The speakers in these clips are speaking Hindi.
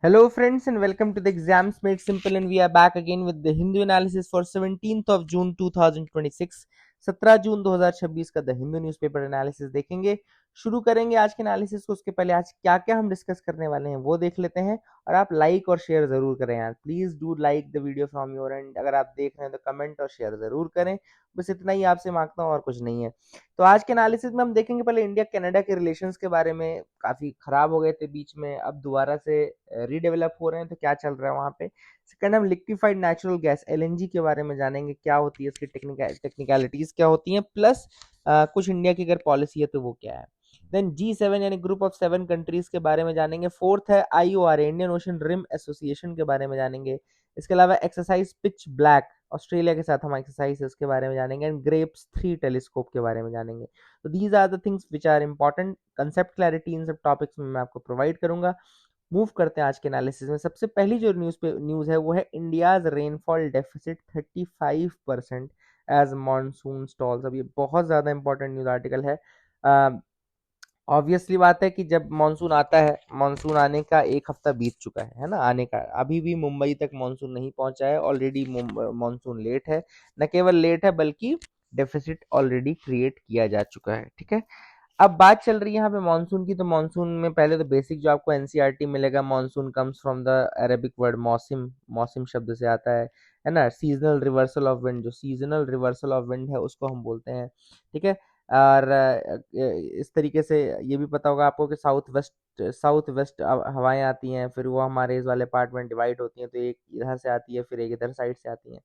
Hello friends and welcome to the Exams Made Simple, and we are back again with the Hindu analysis for 17th of June 2026। 17 जून 2026 का द हिंदू न्यूज़पेपर एनालिसिस देखेंगे। शुरू करेंगे आज के एनालिसिस को। उसके पहले आज क्या क्या हम डिस्कस करने वाले हैं वो देख लेते हैं। और आप लाइक और शेयर जरूर करें यार, please do like the video from your and. अगर आप देख रहे हैं तो कमेंट और शेयर जरूर करें। बस इतना ही आपसे मांगता हूँ और कुछ नहीं है। तो आज के एनालिसिस में हम देखेंगे पहले इंडिया कनाडा के रिलेशंस के बारे में। काफी खराब हो गए थे बीच में, अब दोबारा से रीडेवलप हो रहे हैं, तो क्या चल रहा है वहाँ पे। सेकंड, हम लिक्विफाइड नेचुरल गैस एलएनजी के बारे में जानेंगे, क्या होती है, इसकी टेक्निकलिटीज क्या होती हैं, प्लस कुछ इंडिया की अगर पॉलिसी है तो वो क्या है। देन G7 यानी ग्रुप ऑफ 7 कंट्रीज के बारे में जानेंगे। फोर्थ है IORA Indian Ocean Rim Association के बारे में जानेंगे। इसके अलावा एक्सरसाइज पिच ब्लैक ऑस्ट्रेलिया के साथ हम एक्सरसाइज इसके बारे में जानेंगे। एंड ग्रेप्स 3 टेलीस्कोप के बारे में जानेंगे। तो these are the things which are important. Concept clarity इन सब टॉपिक्स में मैं आपको प्रोवाइड करूंगा। मूव करते हैं आज के एनालिसिस में। सबसे पहली जो न्यूज है वो है India's rainfall deficit 35% as monsoon stalls. अब ये बहुत ज्यादा इंपॉर्टेंट न्यूज आर्टिकल है। ऑब्वियसली बात है कि जब मानसून आता है, मानसून आने का एक हफ्ता बीत चुका है ना, आने का अभी भी मुंबई तक मानसून नहीं पहुंचा है। ऑलरेडी मानसून लेट है, न केवल लेट है बल्कि डेफिसिट ऑलरेडी क्रिएट किया जा चुका है। ठीक है, अब बात चल रही है यहाँ पे मानसून की। तो मानसून में पहले तो बेसिक जो आपको एनसीईआरटी मिलेगा, monsoon comes from the Arabic word मौसम, मौसम शब्द से आता है ना। सीजनल रिवर्सल ऑफ विंड, जो सीजनल रिवर्सल ऑफ विंड है उसको हम बोलते हैं। ठीक है, और इस तरीके से ये भी पता होगा आपको कि साउथ वेस्ट हवाएं आती हैं, फिर वो हमारे इस वाले पार्ट में डिवाइड होती हैं। तो एक इधर से आती है, फिर एक इधर साइड से आती है।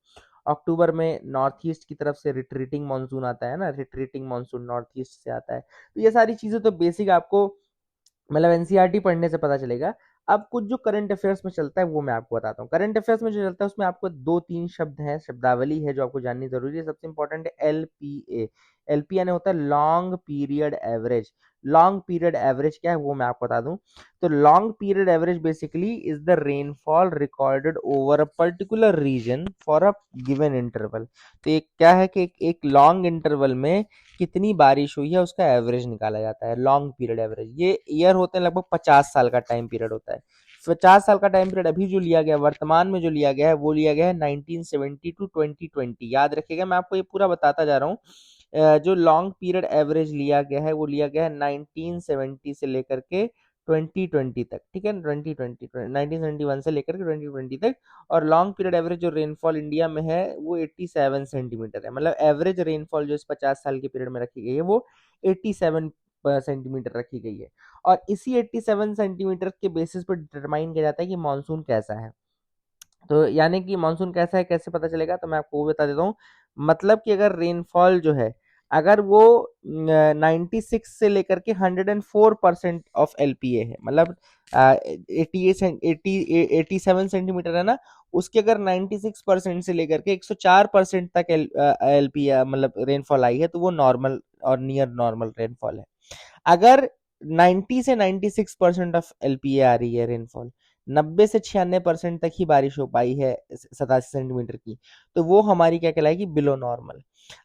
अक्टूबर में नॉर्थ ईस्ट की तरफ से रिट्रीटिंग मानसून आता है ना, रिट्रीटिंग मानसून नॉर्थ ईस्ट से आता है। तो ये सारी चीजें तो बेसिक आपको मतलब एनसीईआरटी पढ़ने से पता चलेगा। अब कुछ जो करंट अफेयर्स में चलता है वो मैं आपको बताता हूँ। करंट अफेयर्स में जो चलता है उसमें आपको दो तीन शब्द हैं, शब्दावली है जो आपको जाननी जरूरी है। सबसे इंपॉर्टेंट है एलपीए। एलपीए यानी होता है long period average. Long period average क्या है वो मैं आपको बता दूं। तो long period average basically is the rainfall recorded over a particular region for a given interval. तो एक क्या है कि एक लॉन्ग इंटरवल में कितनी बारिश हुई है उसका एवरेज निकाला जाता है, लॉन्ग पीरियड एवरेज। ये ईयर होते हैं लगभग 50 साल का टाइम पीरियड होता है। 50 साल का टाइम पीरियड अभी जो लिया गया, वर्तमान में जो लिया गया है वो लिया गया है 1970 टू 2020। याद रखिएगा, मैं आपको ये पूरा बताता जा रहा हूँ। जो लॉन्ग पीरियड एवरेज लिया गया है वो लिया गया है 1970 से लेकर के 2020 तक। ठीक है, 2020 1971 से लेकर के 2020 तक। और लॉन्ग पीरियड एवरेज जो रेनफॉल इंडिया में है वो 87 सेंटीमीटर है। मतलब एवरेज रेनफॉल जो इस 50 साल के पीरियड में रखी गई है वो 87 सेंटीमीटर रखी गई है। और इसी 87 सेंटीमीटर के बेसिस पर डिटरमाइन किया जाता है कि मानसून कैसा है। तो यानी कि मानसून कैसा है कैसे पता चलेगा, तो मैं आपको वो बता देता हूँ। मतलब कि अगर रेनफॉल जो है, अगर वो 96 से लेकर के 104% ऑफ एलपीए है, मतलब 87 सेंटीमीटर है ना, उसके अगर 96% से लेकर के 104% तक एलपीए मतलब रेनफॉल आई है तो वो नॉर्मल और नियर नॉर्मल रेनफॉल है। अगर 90 से 96% ऑफ एलपीए आ रही है रेनफॉल, 90 से 96% तक ही बारिश हो पाई है 87 सेंटीमीटर की, तो वो हमारी क्या कहलाएगी, बिलो नॉर्मल।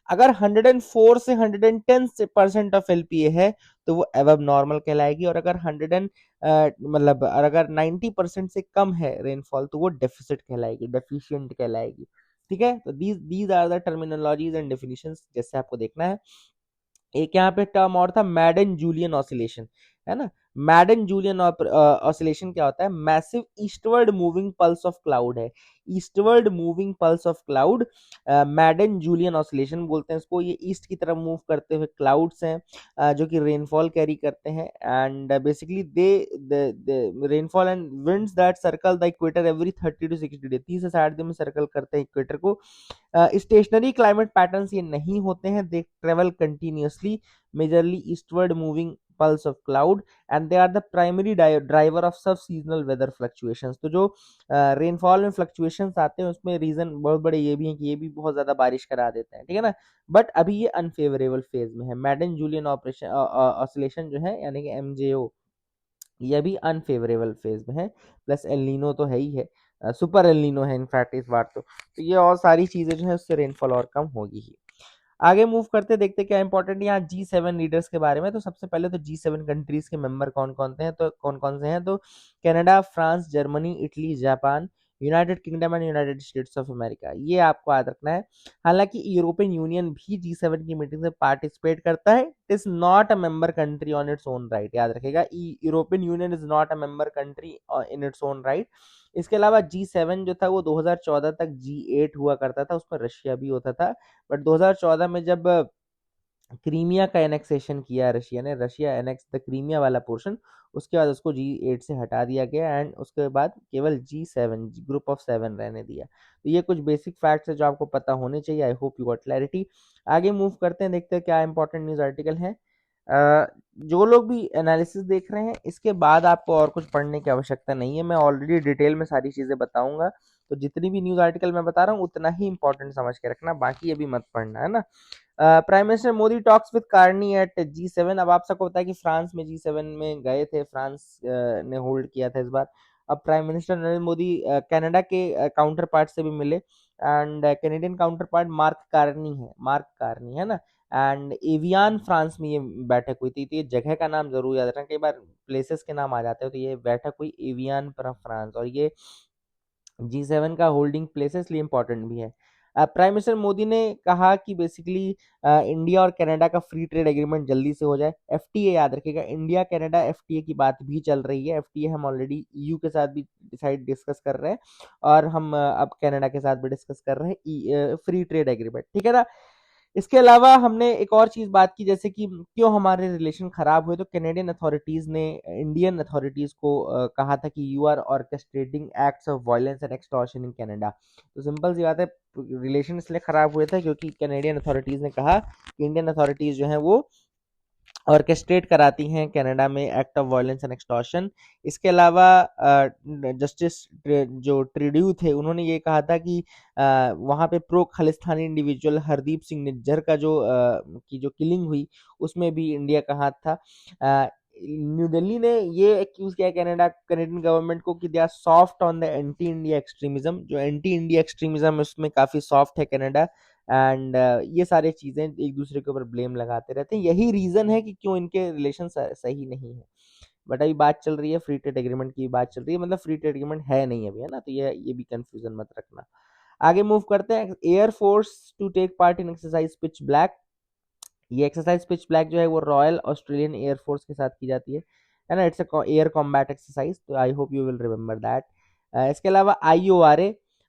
अगर 104 से 110% ऑफ एलपीए है तो वो एवब नॉर्मल कहलाएगी। और अगर 100 मतलब अगर 90% से कम है रेनफॉल तो वो डेफिसिट कहलाएगी, डेफिशिएंट कहलाएगी। ठीक है, तो these are the terminologies and definitions जैसे आपको देखना है। एक यहाँ पे टर्म और था, मैडन जूलियन ऑसिलेशन, है ना। मैडन जूलियन ऑसिलेशन क्या होता है, massive eastward moving pulse of cloud है। Eastward moving pulse of cloud, Madden Julian oscillation बोलते हैं इसको। ये ईस्ट की तरफ मूव करते हुए क्लाउड्स हैं जो कि रेनफॉल कैरी करते हैं। And basically they rainfall and winds that circle the equator every 30 to 60 day, 30 से 60 दिन में सर्कल करते हैं इक्वेटर को। स्टेशनरी क्लाइमेट पैटर्न्स ये नहीं होते हैं, they travel continuously, majorly eastward moving pulse of cloud, and they are the primary driver of sub seasonal weather fluctuations. तो जो रेनफॉल में फ्लक्चुएशंस आते हैं उसमें रीजन बहुत बड़े ये भी हैं कि ये भी बहुत ज्यादा बारिश करा देते हैं। ठीक है ना, बट अभी ये अनफेवरेबल फेज में है। मैडन जूलियन ऑपरेशन ऑसिलेशन जो है यानी कि एमजेओ, ये भी अनफेवरेबल फेज में है। प्लस एलिनो तो है ही है, सुपर एलिनो है इनफैक्ट इस बार तो ये और सारी चीजें जो है उससे रेनफॉल और कम होगी ही। आगे मूव करते देखते क्या इंपॉर्टेंट यहाँ G7 लीडर्स के बारे में। तो सबसे पहले तो G7 कंट्रीज के मेंबर कौन कौन से हैं, तो कौन कौन से हैं, तो Canada, France, Germany, Italy, Japan, United kingdom and United states of America, ये आपको याद रखना है। हालांकि यूरोपियन यूनियन भी G7 की मीटिंग में पार्टिसिपेट करता है, it is not a member country on its own right, याद रखेगा, European union is not a member country in its own right. इसके अलावा G7 जो था वो 2014 तक G8 हुआ करता था, उसमें रशिया भी होता था, बट 2014 में जब क्रीमिया का एनेक्सेशन किया रशिया ने, रशिया एनेक्स द क्रीमिया वाला पोर्शन, उसके बाद उसको G8 से हटा दिया गया एंड उसके बाद केवल G7 ग्रुप ऑफ 7 रहने दिया। तो ये कुछ बेसिक फैक्ट्स है जो आपको पता होने चाहिए। आई होप यू गॉट क्लैरिटी। आगे मूव करते हैं, देखते हैं क्या इंपॉर्टेंट न्यूज आर्टिकल है। जो लोग भी एनालिसिस देख रहे हैं, इसके बाद आपको और कुछ पढ़ने की आवश्यकता नहीं है, मैं ऑलरेडी डिटेल में सारी चीजें बताऊंगा। तो जितनी भी न्यूज आर्टिकल मैं बता रहा हूँ उतना ही इंपॉर्टेंट समझ के रखना, बाकी अभी मत पढ़ना, है ना। Prime Minister Modi talks with Carney at G7। अब आप सबको पता है कि फ्रांस में G7 में गए थे, फ्रांस ने होल्ड किया था इस बार। अब prime minister Narendra Modi Canada के काउंटर पार्ट से भी मिले and Canadian counter part mark Carney है ना, एंड एवियान फ्रांस में ये बैठक हुई थी। तो ये जगह का नाम जरूर याद रखना, कई बार प्लेसेस के नाम आ जाते हैं, तो ये बैठक हुई एवियान फ्रांस, और ये G7 का होल्डिंग प्लेस है, इसलिए इंपॉर्टेंट भी है। प्राइम मिनिस्टर मोदी ने कहा कि बेसिकली इंडिया और कनाडा का फ्री ट्रेड एग्रीमेंट जल्दी से हो जाए। एफटीए याद रखिएगा, इंडिया कनाडा एफटीए की बात भी चल रही है। एफटीए हम ऑलरेडी ईयू के साथ भी डिस्कस कर रहे हैं, और हम अब कनाडा के साथ भी डिस्कस कर रहे हैं फ्री ट्रेड एग्रीमेंट, ठीक है ना। इसके अलावा हमने एक और चीज बात की, जैसे कि क्यों हमारे रिलेशन खराब हुए, तो कैनेडियन अथॉरिटीज ने इंडियन अथॉरिटीज को कहा था कि you are orchestrating acts of violence and extortion in Canada. तो सिंपल सी बात है, रिलेशन इसलिए खराब हुए थे क्योंकि कैनेडियन अथॉरिटीज ने कहा कि इंडियन अथॉरिटीज जो है वो ऑर्केस्ट्रेट कराती हैं कनाडा में act of violence and extortion. इसके अलावा जस्टिस जो ट्रिड्यू थे, उन्होंने ये कहा था कि वहाँ पे प्रो खालिस्तानी इंडिविजुअल हरदीप सिंह निज्जर का की जो किलिंग हुई, उसमें भी इंडिया का हाथ था। न्यू दिल्ली ने ये एक्यूज किया कैनेडियन गवर्नमेंट को कि they are soft on the anti India extremism, जो एंटी इंडिया एक्सट्रीमिज्म है उसमें काफी सॉफ्ट है कनाडा, एंड ये सारी चीजें एक दूसरे के ऊपर ब्लेम लगाते रहते हैं। यही रीजन है कि क्यों इनके रिलेशन सही नहीं है। बट अभी बात चल रही है फ्री ट्रेड एग्रीमेंट की, बात चल रही है, मतलब फ्री ट्रेड एग्रीमेंट है नहीं अभी, है ना, तो ये भी कंफ्यूजन मत रखना। आगे मूव करते हैं, air force to take part in exercise Pitch Black. ये एक्सरसाइज पिच ब्लैक जो है वो रॉयल ऑस्ट्रेलियन एयरफोर्स के साथ की जाती है ना, इट्स एयर कॉम्बैट एक्सरसाइज, तो आई hope you will remember that. इसके अलावा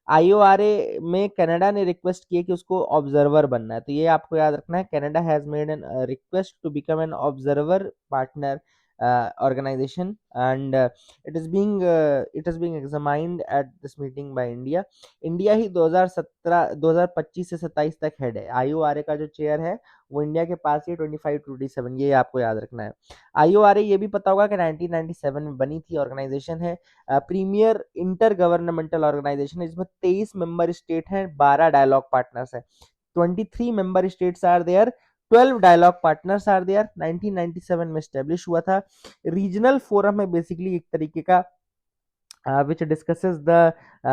आईओआरए में कनाडा ने रिक्वेस्ट की है कि उसको ऑब्जर्वर बनना है, तो ये आपको याद रखना है, Canada has made an request to become an observer partner organization, and it is being examined at this meeting by India। India ही 2025 से 27 तक हेड है, आईओआरए का जो चेयर है वो इंडिया के पास ही 25 टू 27, ये आपको याद रखना है। आईओआरए ये भी पता होगा कि 1997 में बनी थी ऑर्गेनाइजेशन है, प्रीमियर इंटर गवर्नमेंटल ऑर्गेनाइजेशन है, इसमें 23 मेंबर स्टेट हैं, 12 डायलॉग पार्टनर्स हैं, 23 member states are there, 12 dialogue partners are there. 1997 में स्टेब्लिश हुआ था। रीजनल फोरम है बेसिकली एक तरीके का, which discusses the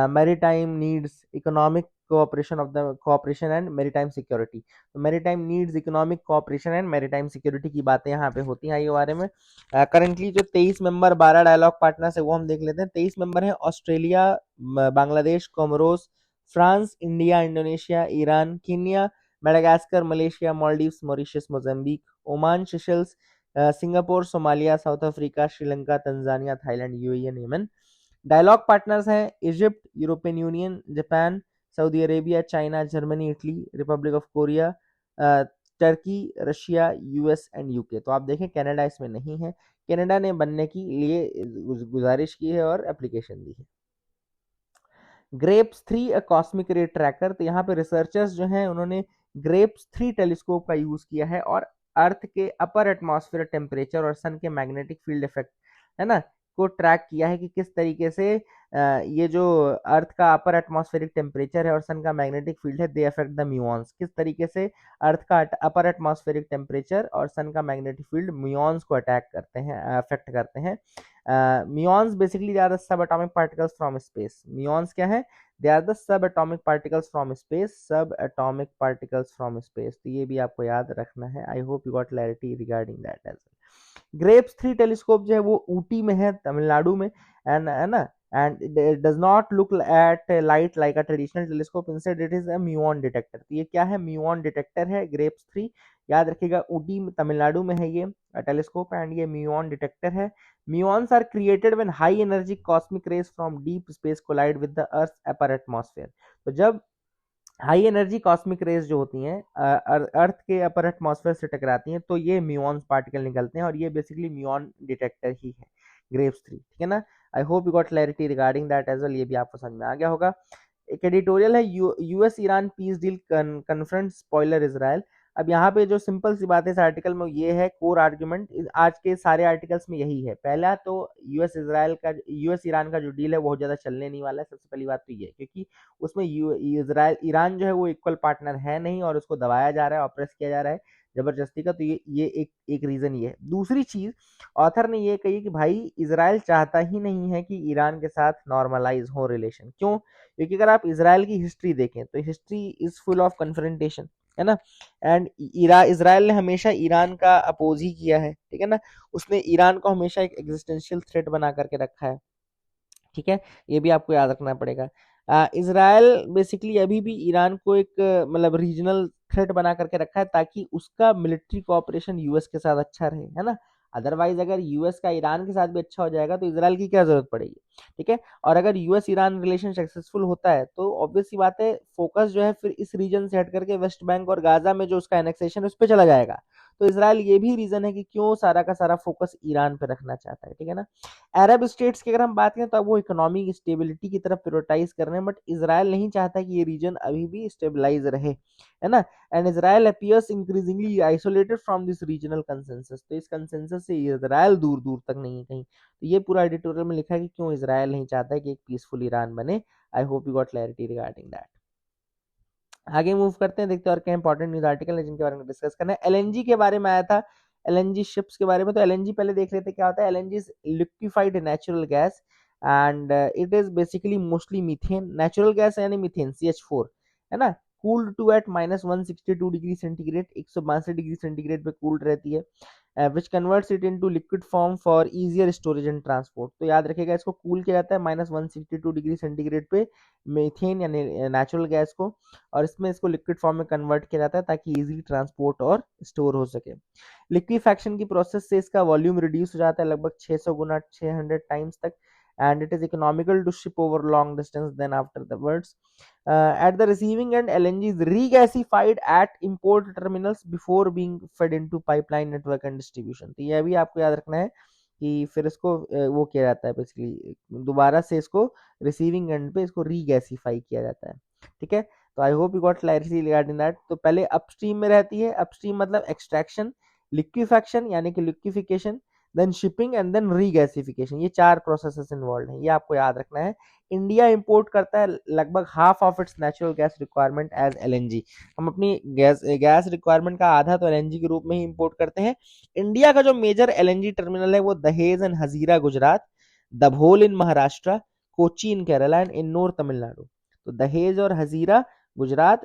maritime needs, economic cooperation and maritime security। तो maritime needs, economic cooperation and maritime security की बातें यहाँ पे होती हैं आईओआरए में। करंटली जो 23 मेंबर 12 डायलॉग पार्टनर्स है वो हम देख लेते हैं। 23 मेंबर हैं Australia, Bangladesh, Comoros, France, India, Indonesia, Iran, Kenya, Madagascar, Malaysia, Maldives, Mauritius, Mozambique, Oman, Seychelles, Singapore, Somalia, South Africa, Sri Lanka, Tanzania, Thailand, UAE and Yemen. Dialogue partners हैं Egypt, European Union, Japan, Saudi Arabia, China, Germany, Italy, Republic of Korea, Turkey, Russia, US and UK. तो आप देखें कनाडा इसमें नहीं है, कनाडा ने बनने की लिए गुजारिश की है और एप्लीकेशन दी है। ग्रेप्स 3 अ कॉस्मिक रे ट्रैकर, तो यहाँ पे रिसर्चर्स जो हैं उन्होंने ग्रेप्स 3 टेलीस्कोप का यूज किया है और अर्थ के अपर एटमॉस्फेयर टेम्परेचर और सन के मैग्नेटिक फील्ड इफेक्ट, है ना, को ट्रैक किया है कि किस तरीके से ये जो अर्थ का अपर एटमॉस्फेरिक टेम्परेचर है और सन का मैग्नेटिक फील्ड है, दे अफेक्ट द म्यूऑन्स, किस तरीके से अर्थ का अपर एटमॉस्फेरिक टेम्परेचर और सन का मैग्नेटिक फील्ड म्यूऑन्स को अटैक करते हैं, अफेक्ट करते हैं। Muons basically they are the subatomic particles from space. Muons क्या है? They are the subatomic particles from space, subatomic particles from space. तो ये भी आपको याद रखना है। I hope you got clarity regarding that as well. GRAPES 3 telescope जो है वो ऊटी में है, तमिलनाडु में, एंड है ना, and it does not look at light like a traditional telescope, instead it is a muon detector। तो ये क्या है? muon detector है ग्रेप्स 3। याद रखिएगा, ऊटी तमिलनाडु में है ये टेलीस्कोप, एंड ये muon detector है। muons are created when high energy cosmic rays from deep space collide with the earth's upper atmosphere। तो जब हाई एनर्जी कॉस्मिक रेज जो होती हैं अर्थ के अपर एटमॉस्फेयर से टकराती हैं, तो ये म्यून्स पार्टिकल निकलते हैं, और ये बेसिकली म्यून डिटेक्टर ही है ग्रेप्स 3। ठीक है ना? I hope you got clarity regarding that as well. ये भी आपको समझ में आ गया होगा। एक एडिटोरियल है, US Iran peace deal confront spoiler Israel. अब यहाँ पे जो सिंपल सी बात है इस आर्टिकल में, ये है कोर आर्ग्यूमेंट आज के सारे आर्टिकल्स में यही है। पहला तो यूएस ईरान का जो डील है बहुत ज्यादा चलने नहीं वाला है। सबसे पहली बात तो ये, क्योंकि उसमें इजराइल ईरान जो है वो इक्वल पार्टनर है नहीं, और उसको दबाया जा रहा है, ऑप्रेस किया जा रहा है जबरदस्ती का। तो ये एक रीजन ये है। दूसरी चीज, ऑथर ने ये कही कि भाई इजराइल चाहता ही नहीं है कि ईरान के साथ नॉर्मलाइज हो रिलेशन। क्यों? क्योंकि अगर आप इजराइल की हिस्ट्री देखें तो history is full of confrontation, है ना। एंड इजराइल ने हमेशा ईरान का अपोज ही किया है, ठीक है ना। उसने ईरान को हमेशा एक एग्जिस्टेंशियल थ्रेट बना करके रखा है, ठीक है। ये भी आपको याद रखना पड़ेगा। इजराइल बेसिकली अभी भी ईरान को एक मतलब रीजनल थ्रेट बना करके रखा है, ताकि उसका मिलिट्री कोऑपरेशन यूएस के साथ अच्छा रहे, है ना। अदरवाइज अगर यूएस का ईरान के साथ भी अच्छा हो जाएगा तो इजराइल की क्या जरूरत पड़ेगी, ठीक है। और अगर यूएस ईरान रिलेशन सक्सेसफुल होता है तो ऑब्वियस सी बात है, फोकस जो है फिर इस रीजन से हट करके वेस्ट बैंक और गाजा में जो उसका एनेक्सेशन है उस पर चला जाएगा। तो इसराइल ये भी रीजन है कि क्यों सारा का सारा फोकस ईरान पे रखना चाहता है, ठीक है ना। अरब स्टेट्स की अगर हम बात करें तो अब वो इकोनॉमिक स्टेबिलिटी की तरफ प्रायोरिटाइज कर रहे हैं, बट इसराइल नहीं चाहता कि ये रीजन अभी भी स्टेबलाइज रहे, है ना। And Israel appears increasingly isolated from this regional consensus. तो इस कंसेंसस से इसराइल दूर दूर तक नहीं है कहीं। तो ये पूरा एडिटोरियल में लिखा है कि क्यों इसराइल नहीं चाहता है कि एक पीसफुल ईरान बने। आई hope you got clarity regarding that. आगे मूव करते हैं, देखते हैं और क्या इंपॉर्टेंट न्यूज आर्टिकल है जिनके बारे में डिस्कस करना है। एलएनजी के बारे में आया था, एलएनजी शिप्स के बारे में। तो एलएनजी पहले देख लेते हैं क्या होता है। LNG is liquefied natural gas, and it is basically mostly methane. Natural gas यानी मीथेन CH4, है ना। Cooled to at -162 degree centigrade, 162 degree centigrade पे कूल्ड रहती है, which converts it into liquid form for easier storage and transport. तो याद रखिएगा, इसको कूल किया जाता है -162 डिग्री सेंटीग्रेड पे मीथेन यानी नेचुरल गैस को, और इसमें इसको लिक्विड फॉर्म में कन्वर्ट किया जाता है ताकि इजीली ट्रांसपोर्ट और स्टोर हो सके। लिक्विफैक्शन की प्रोसेस से इसका वॉल्यूम रिड्यूस हो जाता है लगभग 600 गुना, 600 टाइम्स तक, and it is economical to ship over long distance than afterwards. At the receiving end, LNG is regasified at import terminals before being fed into pipeline network and distribution। तो यह भी आपको याद रखना है कि फिर इसको वो किया जाता है, बेसिकली दोबारा से इसको रिसीविंग एंड पे इसको रीगैसिफाई किया जाता है, ठीक है। तो आई hope you got clarity regarding that. तो पहले अपस्ट्रीम में रहती है, अपस्ट्रीम मतलब एक्सट्रैक्शन, लिक्विफैक्शन यानी कि liquification, then shipping and then regasification. ये 4 प्रोसेसेस इन्वॉल्व हैं, ये आपको याद रखना है। इंडिया इंपोर्ट करता है लगभग half of its natural gas requirement as LNG. हम अपनी गैस रिक्वायरमेंट का आधा तो एलएनजी के रूप में ही इंपोर्ट करते हैं। इंडिया का जो मेजर एलएनजी टर्मिनल है वो Dahej and Hazira Gujarat, Dabhol in Maharashtra, Kochi in Kerala and Ennore Tamil Nadu. तो दहेज और हजीरा गुजरात,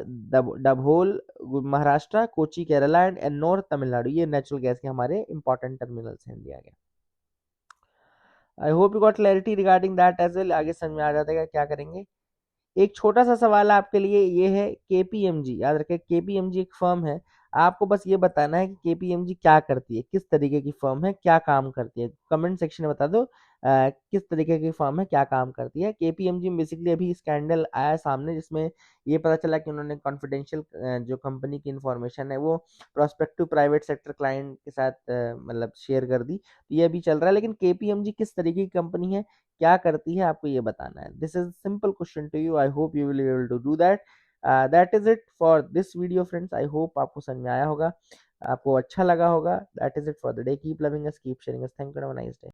डभोल महाराष्ट्र, कोची केरला एंड एन्नोर तमिलनाडु, ये नेचुरल गैस के हमारे इंपॉर्टेंट टर्मिनल्स हैं इंडिया के। I hope you got clarity regarding that as well. आगे समझ में आ जाता है क्या करेंगे। एक छोटा सा सवाल आपके लिए ये है, केपीएमजी याद रखें, केपीएमजी एक फर्म है। आपको बस ये बताना है कि केपीएमजी क्या करती है, किस तरीके की फर्म है, क्या काम करती है। कमेंट सेक्शन में बता दो किस तरीके की फर्म है, क्या काम करती है। केपीएमजी बेसिकली अभी स्कैंडल आया सामने जिसमें ये पता चला कि उन्होंने कॉन्फिडेंशियल जो कंपनी की इंफॉर्मेशन है वो प्रोस्पेक्टिव प्राइवेट सेक्टर क्लाइंट के साथ मतलब शेयर कर दी। तो ये अभी चल रहा है, लेकिन केपीएमजी किस तरीके की कंपनी है, क्या करती है, आपको ये बताना है। This is simple question to you. I hope you will be able to do that. That is it for this video friends. I hope आपको समझ में आया होगा, आपको अच्छा लगा होगा। That is it for the day. Keep loving us, keep sharing us. Thank you, have a nice day.